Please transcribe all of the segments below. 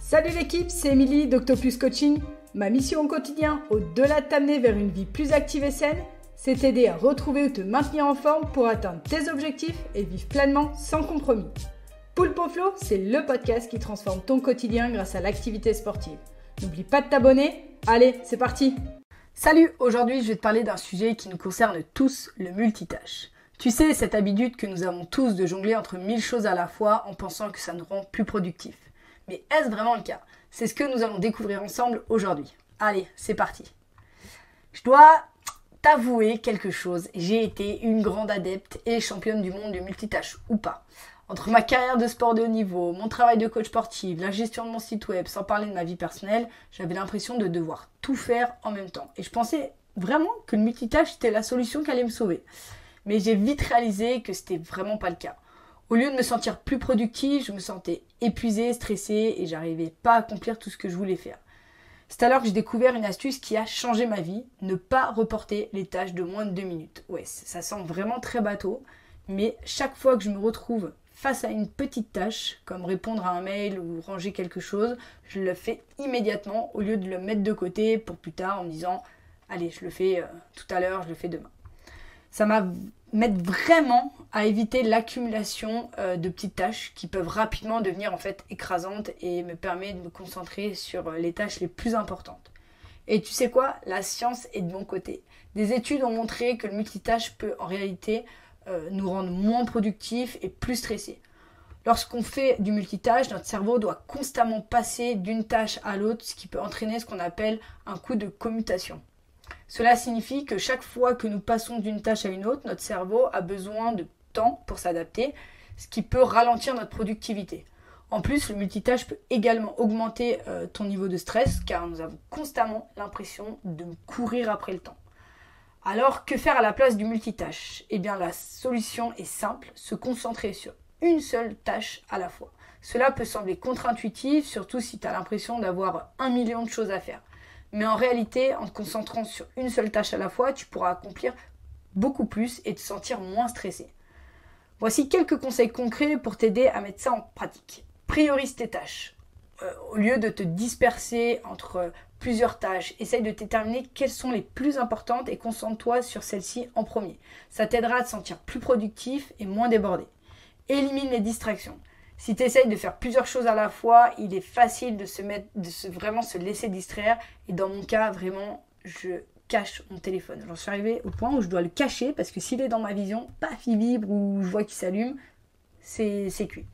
Salut l'équipe, c'est Émilie d'Octopus Coaching. Ma mission au quotidien, au-delà de t'amener vers une vie plus active et saine, c'est t'aider à retrouver ou te maintenir en forme pour atteindre tes objectifs et vivre pleinement sans compromis. Poulpe au Flow, c'est le podcast qui transforme ton quotidien grâce à l'activité sportive. N'oublie pas de t'abonner. Allez, c'est parti! Salut, aujourd'hui je vais te parler d'un sujet qui nous concerne tous, le multitâche. Tu sais, cette habitude que nous avons tous de jongler entre 1000 choses à la fois en pensant que ça nous rend plus productifs. Mais est-ce vraiment le cas? C'est ce que nous allons découvrir ensemble aujourd'hui. Allez, c'est parti. Je dois t'avouer quelque chose. J'ai été une grande adepte et championne du monde du multitâche, ou pas. Entre ma carrière de sport de haut niveau, mon travail de coach sportif, la gestion de mon site web, sans parler de ma vie personnelle, j'avais l'impression de devoir tout faire en même temps. Et je pensais vraiment que le multitâche était la solution qui allait me sauver. Mais j'ai vite réalisé que c'était vraiment pas le cas. Au lieu de me sentir plus productive, je me sentais épuisée, stressée et j'arrivais pas à accomplir tout ce que je voulais faire. C'est alors que j'ai découvert une astuce qui a changé ma vie, ne pas reporter les tâches de moins de 2 minutes. Ouais, ça semble vraiment très bateau, mais chaque fois que je me retrouve face à une petite tâche, comme répondre à un mail ou ranger quelque chose, je le fais immédiatement au lieu de le mettre de côté pour plus tard en me disant « Allez, je le fais tout à l'heure, je le fais demain ». Ça m'aide vraiment à éviter l'accumulation de petites tâches qui peuvent rapidement devenir en fait écrasantes et me permet de me concentrer sur les tâches les plus importantes. Et tu sais quoi? La science est de mon côté. Des études ont montré que le multitâche peut en réalité nous rendre moins productifs et plus stressés. Lorsqu'on fait du multitâche, notre cerveau doit constamment passer d'une tâche à l'autre, ce qui peut entraîner ce qu'on appelle un coup de commutation. Cela signifie que chaque fois que nous passons d'une tâche à une autre, notre cerveau a besoin de temps pour s'adapter, ce qui peut ralentir notre productivité. En plus, le multitâche peut également augmenter ton niveau de stress car nous avons constamment l'impression de courir après le temps. Alors, que faire à la place du multitâche? Eh bien, la solution est simple, se concentrer sur une seule tâche à la fois. Cela peut sembler contre-intuitif, surtout si tu as l'impression d'avoir 1 million de choses à faire. Mais en réalité, en te concentrant sur une seule tâche à la fois, tu pourras accomplir beaucoup plus et te sentir moins stressé. Voici quelques conseils concrets pour t'aider à mettre ça en pratique. Priorise tes tâches. Au lieu de te disperser entre plusieurs tâches, essaye de déterminer quelles sont les plus importantes et concentre-toi sur celles-ci en premier. Ça t'aidera à te sentir plus productif et moins débordé. Élimine les distractions. Si tu essayes de faire plusieurs choses à la fois, il est facile vraiment se laisser distraire. Et dans mon cas, vraiment, je cache mon téléphone. J'en suis arrivée au point où je dois le cacher parce que s'il est dans ma vision, paf, il vibre ou je vois qu'il s'allume, c'est cuit.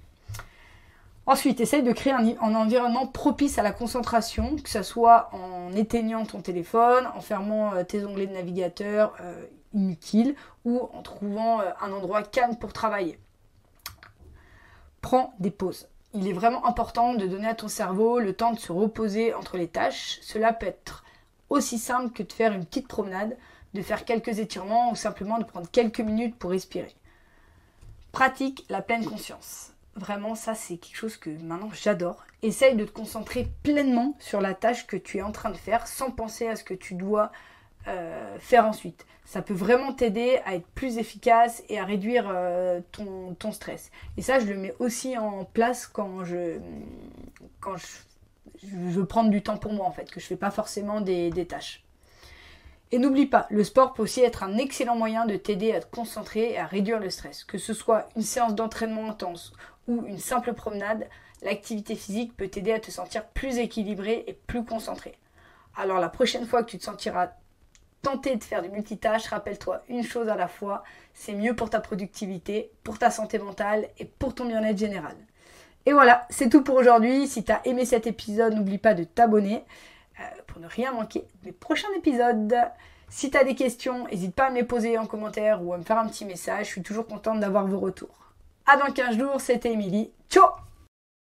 Ensuite, essaye de créer un environnement propice à la concentration, que ce soit en éteignant ton téléphone, en fermant tes onglets de navigateur inutiles ou en trouvant un endroit calme pour travailler. Prends des pauses. Il est vraiment important de donner à ton cerveau le temps de se reposer entre les tâches. Cela peut être aussi simple que de faire une petite promenade, de faire quelques étirements ou simplement de prendre quelques minutes pour respirer. Pratique la pleine conscience. Vraiment, ça c'est quelque chose que maintenant j'adore. Essaye de te concentrer pleinement sur la tâche que tu es en train de faire sans penser à ce que tu dois faire ensuite. Ça peut vraiment t'aider à être plus efficace et à réduire ton stress. Et ça, je le mets aussi en place quand je veux prendre du temps pour moi, en fait, que je fais pas forcément des tâches. Et n'oublie pas, le sport peut aussi être un excellent moyen de t'aider à te concentrer et à réduire le stress. Que ce soit une séance d'entraînement intense ou une simple promenade, l'activité physique peut t'aider à te sentir plus équilibré et plus concentré. Alors la prochaine fois que tu te sentiras tenter de faire du multitâche, rappelle-toi une chose à la fois, c'est mieux pour ta productivité, pour ta santé mentale et pour ton bien-être général. Et voilà, c'est tout pour aujourd'hui. Si tu as aimé cet épisode, n'oublie pas de t'abonner pour ne rien manquer des prochains épisodes. Si tu as des questions, n'hésite pas à me les poser en commentaire ou à me faire un petit message. Je suis toujours contente d'avoir vos retours. À dans 15 jours, c'était Émilie. Ciao!